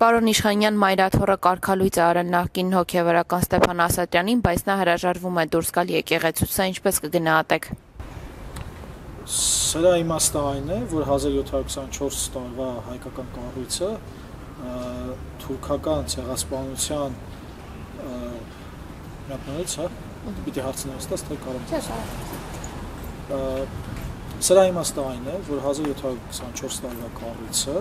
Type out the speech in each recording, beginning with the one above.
Պարոն Իշխանյան մայրաթոռը կարգալույծ է արել նախկին հոգևորական Ստեփան Ասատրյանին, բայց նա հրաժարվում է դուրս գալ եկեղեցուց, սա ինչպես կգնահատեք։ Սրա իմաստը այն է, որ 1724 տարվա հայկական կառույցը թուրքական ցեղասպանության պիտի հարցնեմ ստաց, թե կարող Սրա իմաստը այն է, որ 1724 տարվա կառույցը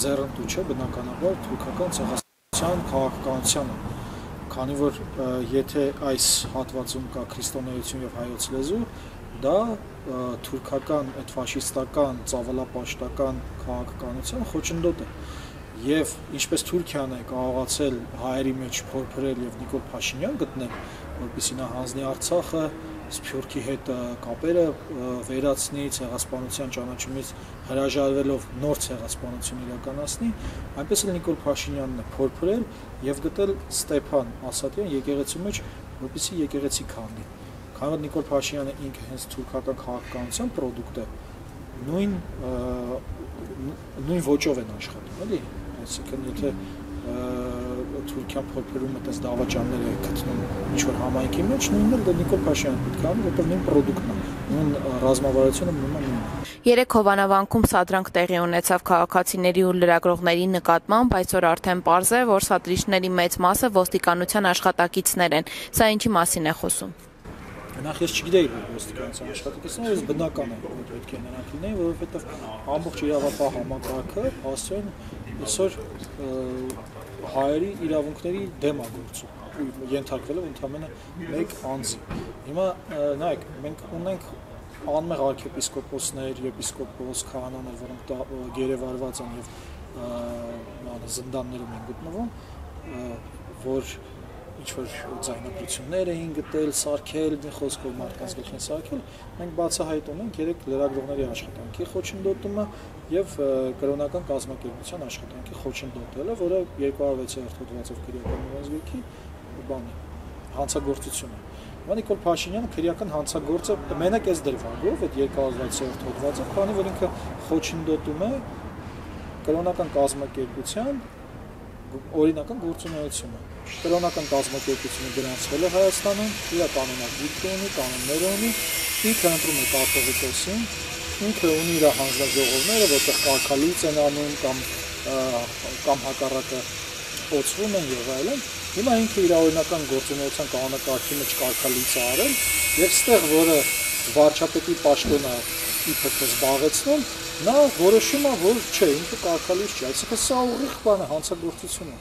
ձեռնտու չէ բնականաբար թուրքական ցեղասպանության քաղաքականությանը, քանի որ եթե այս հատվածում կա քրիստոնեություն եւ հայոց լեզու, դա թուրքական այդ ֆաշիստական ծավալապաշտական քաղաքականության խոչընդոտ է եւ ինչպես Թուրքիան է կարողացել հայերի մեջ փորփրել եւ Նիկոլ Փաշինյան գտնել, որպեսզի նա հանձնի Արցախը Սփյուռքի հետ կապերը վերացնի, ցեղասպանության ճանաչումից հրաժարվելով նոր ցեղասպանություն իրականացնի, այնպես էլ Նիկոլ Փաշինյանն է փորփրել եւ գտել Ստեփան Ասատրյան եկեղեցու մեջ, որպեսզի եկեղեցի քանդի։ Քանի որ Նիկոլ Փաշինյանը ինքը հենց թուրքական քաղաքականության պրոդուկտ է, նույն ոճով են աշխատում, էլի, այսինքն եթե Թուրքիան փորփրում է այդպես դավաճաններ է գտնում ինչ-որ համայնքի մեջ, նույնն էլ Նիկոլ Փաշինյանը պետք է անի, որտեղ նույն պրոդուկտն է, նույն ռազմավարությունը մնում է նույնը։ Երեք Հովանավանքում սադրանք տեղի ունեցավ քաղաքացիների ու լրագրողների նկատմամբ, այսօր արդեն պարզ է, որ սադրիչների մեծ մասը ոստիկանության աշխատակիցներ են։ Սա ինչի մասին է խոսում։ Նախ ես չգիտեի, որ ոստիկանության աշխատակիցները, ես բնական է, որ պետք է նրանք լինեին, որովհետև ամբողջ իրավապահ համակարգը ասեն այսօր հայերի իրավունքների դեմ է գործում, ենթարկվելով ընդամենը մեկ անձի։ Հիմա նայեք, մենք ունենք անմեղ արքեպիսկոպոսներ, եպիսկոպոս, քահանաներ, որոնք գերեվարված են եւ զնդաններում են գտնվում, որ ինչ-որ ձայնագրություններ էին գտել, սարքել, մի խոսքով մարդկանց գլխին սարքել, մենք բացահայտում ենք 3 լրագրողների աշխատանքի խոչընդոտումը եւ կրոնական կազմակերպության աշխատանքի խոչընդոտելը, որը 206 հոդվածով քրեական օրենսգրքի բան է, հանցագործություն է։ Հիմա Նիկոլ Փաշինյանը քրեական հանցագործ է մենակ այս դրվագով, այդ 206 հոդվածով, քանի որ ինքը խոչընդոտում է կրոնական կազմակերպության օրինական գործունեությունը։ Կրոնական կազմակերպությունը գրանցվել է Հայաստանում, իր կանոնագիրքը ունի, կանոններ ունի, ինքը ընտրում է կաթողիկոսին, ինքը ունի իր հանձնաժողովները, որտեղ կարգալույծ են անում կամ հակառակը փոխվում են եւ այլն։ Հիմա ինքը իր օրինական գործունեության կանոնակարգի մեջ կարգալույծ է արել եւ ստեղ, որը վարչապետի պաշտոնը իբր զբաղեցնում, նա որոշում է, որ չէ, ինքը կարգալույծ չէ, այսինքն սա ուղիղ բան է, հանցագործություն է։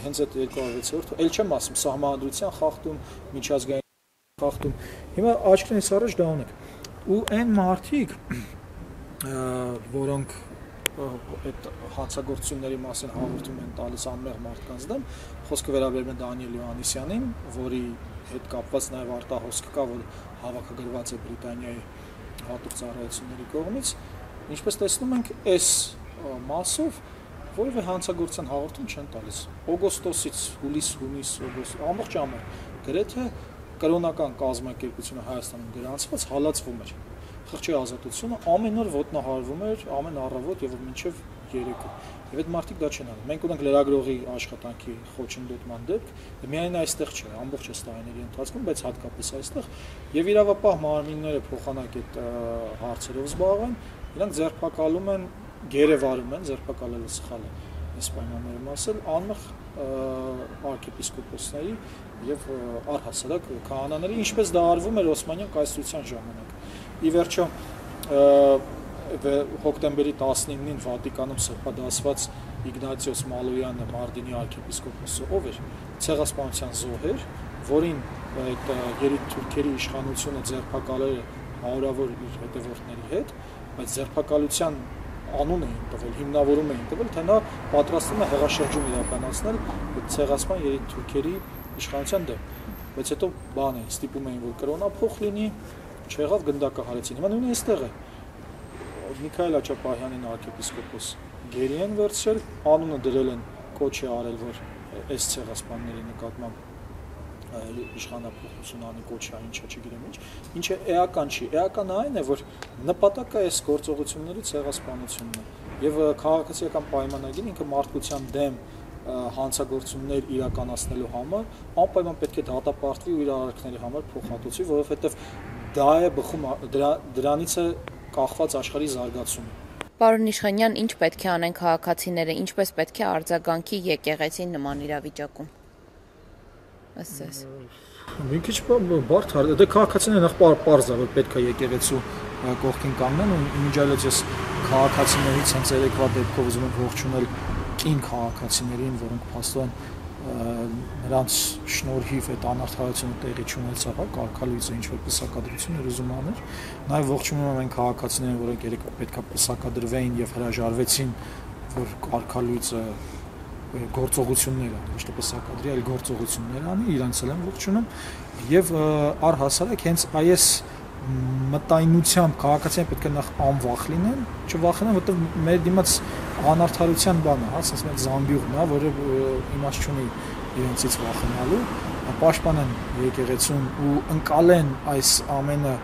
Հենց այդ 206-ը, ել չեմ ասում, սահմանադրության խախտում, միջազգային խախտում։ Հիմա աչքներս առաջ դա ունեք։ Ու այն մարդիկ, որոնք այդ հանցագործությունների մասին հաղորդում են տալիս անմեղ մարդկանց դեմ, խոսքը վերաբերում է Դանիել Հովհաննիսյանին, որի հետ կապված նաև արտահոսք կա, որ հավաքագրված է Բրիտանիայի հատուկ ծառայությունների կողմից, ինչպես տեսնում ենք, այս մասով որևէ հանցագործության հաղորդում չեն տալիս։ Օգոստոսից հուլիս, հունիս, օգոստ, ամբողջ ամառ գրեթե կրոնական կազմակերպությունը Հայաստանում գրանցված հալածվում էր։ Խղճի ազատությունը ամեն օր ոտնահարվում էր, ամեն առավոտ եւ մինչեւ երեկո։ Եվ այդ մարդիկ դա չեն անում։ Մենք ունենք լրագրողի աշխատանքի խոչընդոտման դեպք, միայն այստեղ չէ, ամբողջ այս տարիների ընթացքում, բայց հատկապես այստեղ, եւ իրավապահ մարմինները փոխանակ այդ հարցերով զբաղվեն, իրանք ձերբակալում են, գերեվարում են, ձերբակալելը սխալ է, այս պայմաններում ասել, անմեղ արքեպիսկոպոսների եւ առհասարակ քահանաների, ինչպես դա արվում էր Օսմանյան կայսրության ժամանակ։ Ի վերջո հոկտեմբերի 19-ին Վատիկանում սրբադասված Իգնատիոս Մալոյանը Մարդինի արքեպիսկոպոսը ով էր, ցեղասպանության զոհեր, որին այդ երեք թուրքերի իշխանությունը ձերբակալել է հարյուրավոր իր հետևորդների հետ, բայց ձերբակալության անուն էին տվել, հիմնավորում էին տվել, թե նա պատրաստվում է հեղաշրջում իրականացնել ցեղասպան երեք թուրքերի իշխանության դեմ, բայց հետո բան է, ստիպում էին, որ կրոնափոխ լինի, չեղավ գնդակը հարեցին։ Հիմա նույնը այստեղ է։ Միքայել Աչապահյանին արքեպիսկոպոս գերի են վերցրել, անունը դրել են, կոչ է արել, որ այս ցեղասպանների նկատմամբ իշխանապահություն անի, կոչ է, ինչա չգիտեմ ինչ, ինչը էական չի, էականը այն է, որ նպատակը այս գործողությունների ցեղասպանությունն է։ եւ քաղաքացիական պայմանագիրը ինքը մարդկության դեմ հանցագործություններ իրականացնելու համար անպայման պետք է դատապարտվի ու իր արարքների համար փոխհատուցվի, որովհետեւ դա է բխում դրանից է կախված աշխարհի զարգացումը։ Պարոն Իշխանյան, ինչ պետք է անեն քաղաքացիները, ինչպես պետք է արձագանքի եկեղեցին նման իրավիճակում։ Ըստ ձեզ։ Մի քիչ բարդ է, դե քաղաքացիները նախ պարզ է, որ պետք է եկեղեցու կողքին կանգնեն ու իմիջիալից ես քաղաքացիներից հենց երեկվա դեպքով ուզում եմ ողջունել կին քաղաքացիներին, որոնք փաստորեն նրանց շնորհիվ այդ անարդարությունը տեղի չունեցավ, կարգալույծը ինչ-որ պսակադրություն էր ուզում աներ, նաև ողջունում եմ այն քաղաքացիներին, որոնք երեք պետք է պսակադրվեին եւ հրաժարվեցին, որ կարգալույծը գործողություններ անի, ոչ թե պսակադրի, այլ գործողություններ անի, իրանց էլ եմ ողջունում եւ առհասարակ հենց այս մտայնությամբ քաղաքացիները պետք է նախ անվախ լինեն, չվախենան, որտեղ մեր դիմաց անարդարության բանը, հա, ասես մեր զամբյուղն է, որը իմաստ չունի իրենցից վախենալու, պաշտպանեն եկեղեցուն ու ընկալեն այս ամենը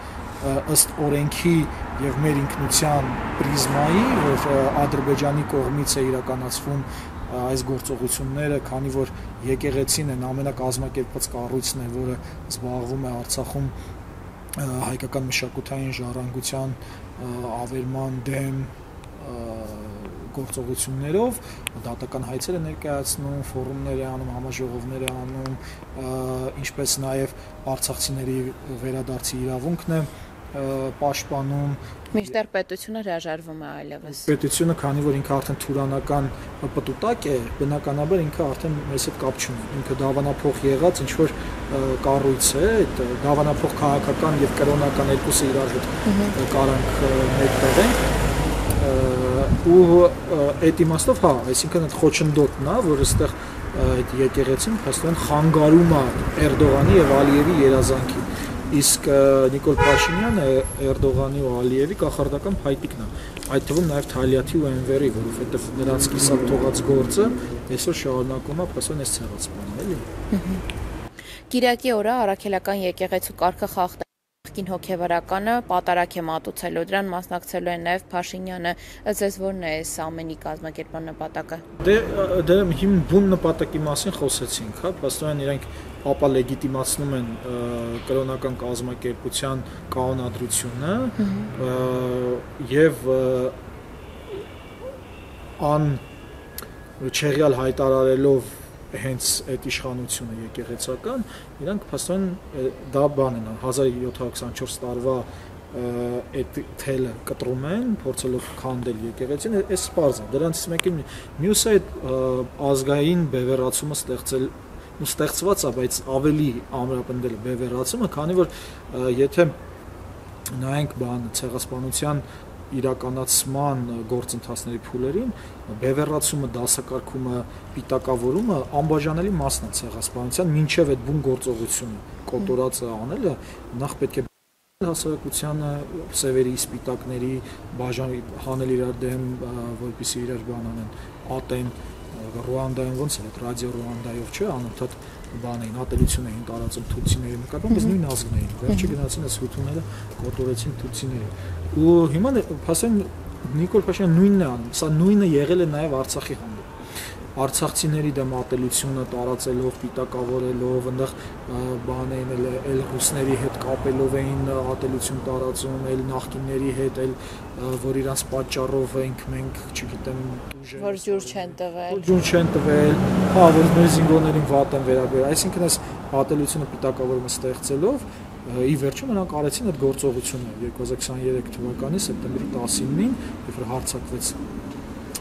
ըստ օրենքի եւ մեր ինքնության պրիզմայի, որ Ադրբեջանի կողմից է իրականացվում այս գործողությունները, քանի որ եկեղեցին են ամենակազմակերպված կառույցն է, որը զբաղվում է Արցախում հայկական մշակութային ժառանգության ավերման դեմ գործողություններով, դատական հայցեր է ներկայացնում, ֆորումներ է անում, համաժողովներ է անում, ինչպես նաև արցախցիների վերադարձի իրավունքն է պաշտպանում։ Մինչդեռ պետությունը հրաժարվում է այլևս։ Պետությունը, քանի որ ինքը արդեն թուրանական պտուտակ է, բնականաբար ինքը արդեն մեզ հետ կապ չունի։ Ինքը դավանափոխ եղած ինչ որ կառույց է, այդ դավանափոխ քաղաքական եւ կրոնական երկուսը իրար հետ կարանք մեկտեղենք ու այդ իմաստով հա, այսինքն այդ խոչընդոտն է, որ այստեղ այդ եկեղեցին փաստորեն խանգարում է Էրդողանի եւ Ալիևի երազանքին։ Իսկ Նիկոլ Փաշինյանը Էրդողանի ու Ալիևի կախարդական փայտիկն է, այդ թվում նաև Թալիաթի ու Էնվերի, որովհետև նրանց կիսատ թողած գործը այսօր շարունակում է փաստորեն այս ցեղասպանը, էլի։ Կիրակի օրը Առաքելական եկեղեցու կարգը խախտել Կին հոգևորականը պատարակ է մատուցելու, դրան մասնակցելու է նաև Փաշինյանը, ըստ որն է այս ամենի կազմակերպման նպատակը։ Դե հիմ բուն նպատակի մասին խոսեցինք, հա, փաստորեն իրենք ապա լեգիտիմացնում են կրոնական կազմակերպության կանոնադրությունը եւ չեղյալ հայտարարելով հենց այդ իշխանությունը եկեղեցական, իրանք փաստորեն դա բան են 1724 տարվա այդ թելը կտրում են, փորձելով քանդել եկեղեցին, այս սպարզ է, դրանից մեկը մյուսը այդ ազգային բևեռացումը ստեղծված է, բայց ավելի ամրապնդել է բևեռացումը, քանի որ եթե նայենք բան ցեղասպանության իրականացման գործընթացների փուլերին բևեռացումը, դասակարգումը, պիտակավորումը անբաժանելի մասն է ցեղասպանության, մինչև այդ բուն գործողությունը կոտորածը անելը նախ պետք է հասարակությանը սևերի, սպիտակների հանել իրար դեմ, որպեսզի իրար բան անեն, ատեն, Ռուանդայում ոնց էր, ռադիո Ռուանդայով չէ, անընդհատ բան էին, ատելություն էին տարածում թուրքիների նկատմամբ, բայց նույն ազգն էին, վերջը գնացին այս հութուները կոտորեցին թուրքիներին։ Ու հիմա փաստորեն Նիկոլ Փաշինյանը նույնն է անում, սա նույնը եղել է նաև Արցախի հանդեպ։ Արցախցիների դեմ ատելությունը տարածելով, պիտակավորելով, այնտեղ բան էին էլ ռուսների հետ կապելով էին ատելություն տարածում, էլ նախկինների հետ, էլ որ իրանց պատճառով ենք մենք, չգիտեմ, որ ջուր չեն տվել։ Ջուր չեն տվել, հա, որ մեր զինվորներին վատ են վերաբերել։ Այսինքն այս ատելությունը պիտակավորումը ստեղծելով ի վերջո նրանք արեցին այդ գործողությունը 2023 թվականի սեպտեմբերի 19-ին, երբ որ հարձակվեց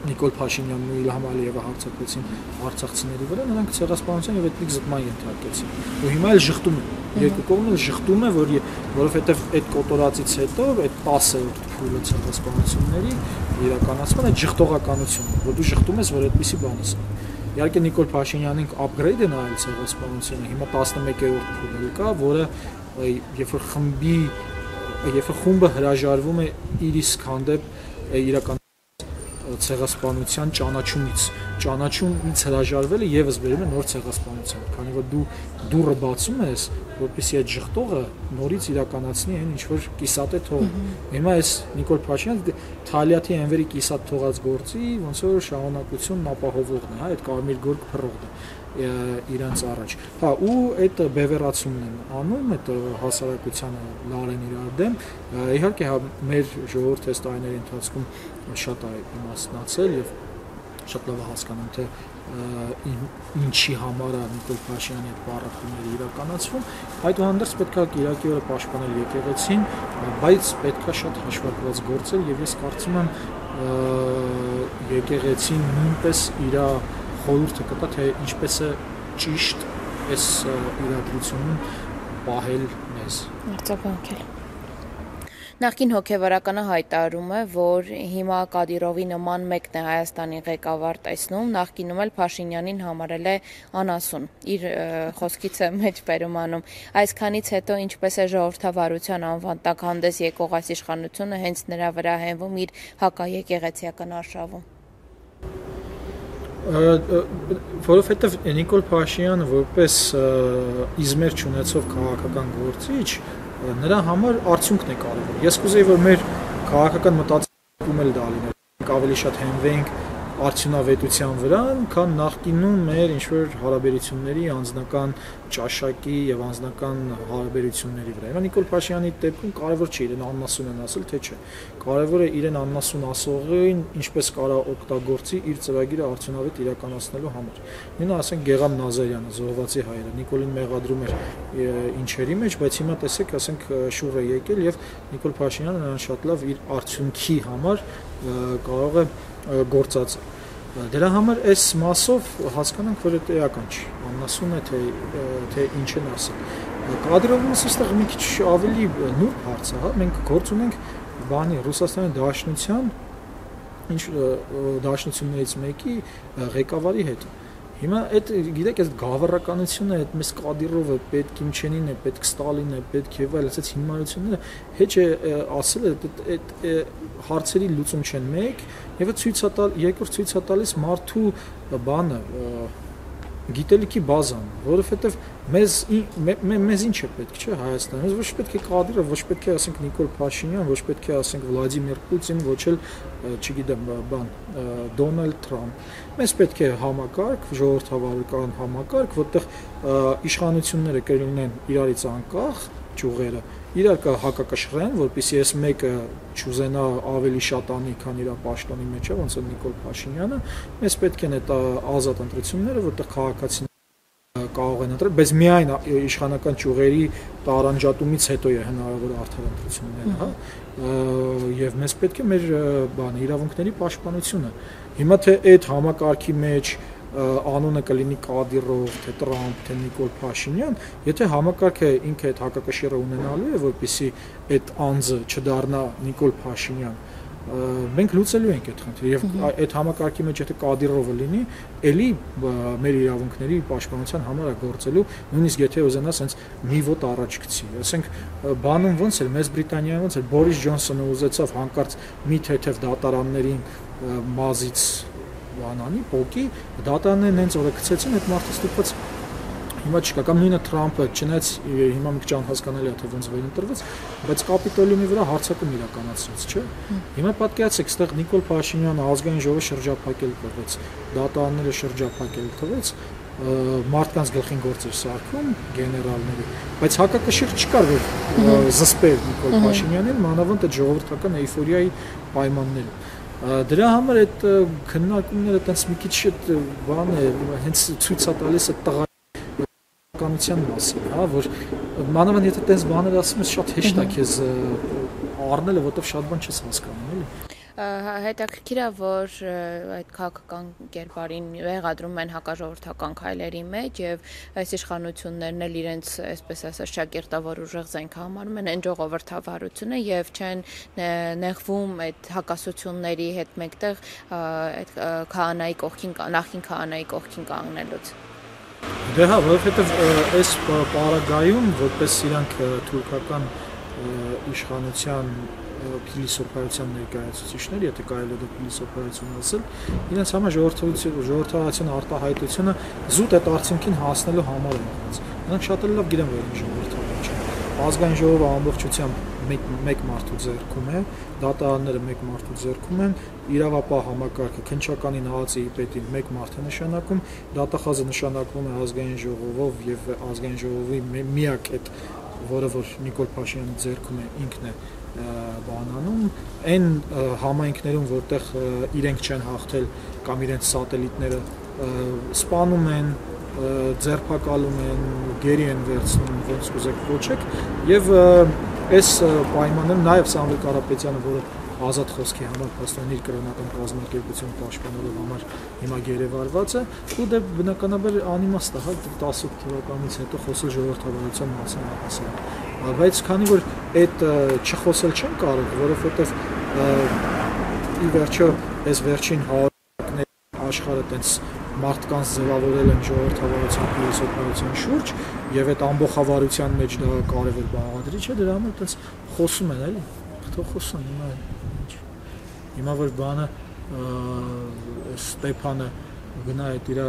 Նիկոլ Փաշինյանն ու Իլհամ Ալիևը հարձակվեցին արցախցիների վրա, նրանք ցեղասպանության եւ էթնիկ զտման ենթարկեցին։ Ու հիմա էլ շղթում են։ Երկու կողմն էլ շղթում է, որովհետեւ այդ կոտորածից հետո այդ 10-րդ փուլը ցեղասպանությունների իրականացման այդ շղթողականությունը, որ դու շղթում ես, որ այդպիսի բան ես։ Իհարկե Նիկոլ Փաշինյանին upgrade են արել ցեղասպանությունը, հիմա 11-րդ փուլը կա, որը երբ որ խումբը հրաժարվում է իր իսկ հանդեպ իրական ցեղասպանության ճանաչումից ճանաչումից հրաժարվելը եւս բերում է նոր ցեղասպանության, քանի որ դու դուրը բացում ես, որպեսզի այդ ժխտողը նորից իրականացնի այն ինչ որ կիսատ է թողել։ Հիմա այս Նիկոլ Փաշինյանը Թալիաթի Էնվերի կիսատ թողած գործի ոնց որ շահանակությունն ապահովողն է, հա, այդ կարմիր գորգ փռողն է իրանց առաջ։ Հա, ու այդ բևեռացումն են անում, այդ հասարակությանը լարեն իրար դեմ։ Իհարկե, հա, մեր ժողովուրդը այս տարիների ընթացքում շատ է իմաստնացել եւ շատ լավ հասկանում թե ինչի համար է Նիկոլ Փաշինյանի այդ պարապումները իրականացվում, այդուհանդերձ պետք է Կիրակի օրը պաշտպանել եկեղեցին, բայց պետք է շատ հաշվարկված գործել եւ ես կարծում եմ եկեղեցին նույնպես իր խորհուրդը կտա թե ինչպես է ճիշտ այս իրադրությունն պահել մեզ։ Արձագանքել։ Նախկին հոգևորականը հայտարարում է, որ հիմա Կադիրովի նման մեկն է Հայաստանի ղեկավար տեսնում, նախկինում էլ Փաշինյանին համարել է անասուն, իր խոսքից է մեջ բերում անում։ Այսքանից հետո ինչպես է ժողովրդավարության անվան տակ հանդես եկող այս իշխանությունը հենց նրա վրա հենվում իր հակաեկեղեցիական արշավում։ Որովհետև Նիկոլ Փաշինյանը որպես իզմեր չունեցող քաղաքական գործիչ նրա համար արդյունքն է կարևոր։ Ես կուզեի, որ մեր քաղաքական մտածելակերպում էլ դա լիներ, մենք ավելի շատ հենվենք արդյունավետության վրա, քան նախկինում մեր ինչ-որ հարաբերությունների անձնական ճաշակի եւ անձնական հարաբերությունների վրա։ Հիմա Նիկոլ Փաշինյանի դեպքում կարևոր չէ իրեն աննասուն են ասել, թե չէ։ Կարևոր է իրեն աննասուն ասողին ինչպես կարա օգտագործի իր ծրագիրը արդյունավետ իրականացնելու համար։ Նույնը ասենք Գեգամ Նազարյանը, զոհվածի հայրը, Նիկոլին մեղադրում էր ինչերի մեջ, բայց հիմա տեսեք, ասենք շուռ է եկել եւ Նիկոլ Փաշինյանը նրան շատ լավ իր արդյունքի համար կարող է գործած դրա համար այս մասով հասկանանք, որ դա էական չի, աննասուն է թե ինչ են ասել։ Կադրովը այստեղ մի քիչ ավելի նուրբ հարց է, հա, մենք գործ ունենք բանի Ռուսաստանի Դաշնության ինչ դաշնություններից մեկի ղեկավարի հետ։ Հիմա այդ գիտեք, այս գավառականությունը, այդ մեծ Կադիրովը, պետք Քիմչենին է, պետք Ստալինն է, պետք եւ այլ այսպես հիմարությունները հեչ է ասել այդ հարցերի լուծում չեն մեկ եւ ցույց է տալ երկրորդ ցույց է տալիս մարդու բանը գիտելիքի բազան, որովհետեւ մեզ ինչ է պետք, չէ, Հայաստանում։ Մեզ ոչ պետք է Կադիրով, ոչ պետք է ասենք Նիկոլ Փաշինյան, ոչ պետք է ասենք Վլադիմիր Պուտին, ոչ էլ, չգիտեմ, Դոնալդ Թրամփ։ Մեզ պետք է համակարգ, ժողովրդավարական համակարգ, որտեղ իշխանությունները կլինեն իրարից անկախ ճյուղերը, իրար կհակակշռեն, որպեսզի այս մեկը չուզենա ավելի շատ անի, քան իր պաշտոնի մեջ է, ոնց է Նիկոլ Փաշինյանը, մեզ պետք են այդ ազատ ընտրությունները, որտեղ քաղաքացիները կարող են ընտրել, բայց միայն իշխանական ճյուղերի տարանջատումից հետո է հնարավոր արդար ընտրությունները, հա, եւ մեզ պետք է մեր իրավունքների պաշտպանությունը։ Հիմա թե այդ համակարգի մեջ անունը կլինի Կադիրով, թե Տրամփ, թե Նիկոլ Փաշինյան, եթե համակարգը ինքը այդ հակակշիռը ունենալու է, որպեսզի այդ անձը չդառնա Նիկոլ Փաշինյան, մենք լուծելու ենք այդ խնդիրը եւ այդ համակարգի մեջ եթե Կադիրովը լինի, ելի մեր իրավունքների պաշտպանության համար է գործելու, նույնիսկ եթե ուզենա sense մի ոտ առաջ գցի։ Ասենք բանում ոնց էր, Մեծ Բրիտանիայում ոնց էր, Բորիս Ջոնսոնը ուզեցավ հանկարծ մի թեթև դատարաններին մազից բանանի, փոկի, դատարաններն հենց օրը գցեցին, այդ մարդը ստիպված հիմա չկա, կամ նույնը Թրամփը, չնայած հիմա մի քիչ անհասկանալի է թե ոնց վերընտրվեց, բայց կապիտոլիումի վրա հարձակում իրականացրեց, չէ՞։ Հիմա պատկերացեք, այստեղ Նիկոլ Փաշինյանը ազգային ժողովը շրջափակել տվեց, դատարանները շրջափակել տվեց, մարդկանց գլխին գործ էր սարքում գեներալների, բայց հակակշիռ չկար, որ զսպեր Նիկոլ Փաշինյանին, մանավանդ այդ ժողովրդական էյֆորիայի պայմաններում։ Դրա համար այդ քննարկումները այտենց մի քիչ այդ բան է, հենց ցույց է տալիս այդ տղայականության մասին, հա, որ մանավանդ եթե այտենց բաներ ասում ես, շատ հեշտ է քեզ առնելը, որովհետև շատ բան չես հասկանում, էլի։ Հետաքրքիր է, որ այդ քաղաքական կերպարին մեղադրում են հակաժողովրդական քայլերի մեջ եւ այս իշխանություններն էլ իրենց, այսպես ասած, շակերտավոր ուժեղ զենք համարում են այն ժողովրդավարությունը եւ չեն նեղվում այդ հակասությունների հետ մեկտեղ այդ քահանայի կողքին, նախին քահանայի կողքին կանգնելուց։ Դե հա, որովհետեւ այս պարագայում, որպես իրանք թուրքական իշխանության փիլիսոփայության ներկայացուցիչներ, եթե կարելի է փիլիսոփայություն ասել, իրենց համար ժողովրդավարության արտահայտությունը զուտ այդ արդյունքին հասնելու համար է եղած։ Նրանք շատ էլ լավ գիտեն, որ ինչ ժողովրդավար չեն։ Ազգային ժողովը ամբողջությամբ մեկ մարդու ձեռքում է, դատարանները մեկ մարդու ձեռքում են, իրավապահ համակարգը քննչականին հացի պետին մեկ մարդ է նշանակում, դատախազը նշանակվում է ազգային ժողովով եւ ազգային ժողովի միակ այդ, որը որ Նիկոլ Փաշինյանի ձեռքում է, ինքն է բանանում, այն համայնքներում, որտեղ իրենք չեն հաղթել կամ իրենց սատելիտները սպանում են, ձերբակալում են, գերի են վերցնում, ոնց կուզեք կոչեք, եւ այս պայմաններում նաեւ Սամվել Կարապետյանը, որը ազատ խոսքի համար փաստորեն իր կրոնական կազմակերպությունը պաշտպանելու համար հիմա գերեվարված է, ու դե բնականաբար անիմաստ է, 18 թվականից հետո խոսել ժողովրդավարության մասին հասել։ Բայց քանի որ այդ չխոսել չեն կարող, որովհետեւ ի վերջո այս վերջին հարյուրներ աշխարհը տենց մարդկանց ձևավորել են ժողովրդավարության փիլիսոփայության շուրջ եւ այդ ամբողջավարության մեջ դա կարևոր բաղադրիչ է, դրա համար այդպես խոսում են, էլի, թող խոսան հիմա որ բանը Ստեփանը գնա այդ իր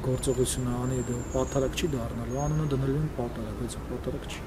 գործողությունը անի, դա պատարակ չի դառնալու, անունը դնելու են պատարակ, բայց պատարակ չի։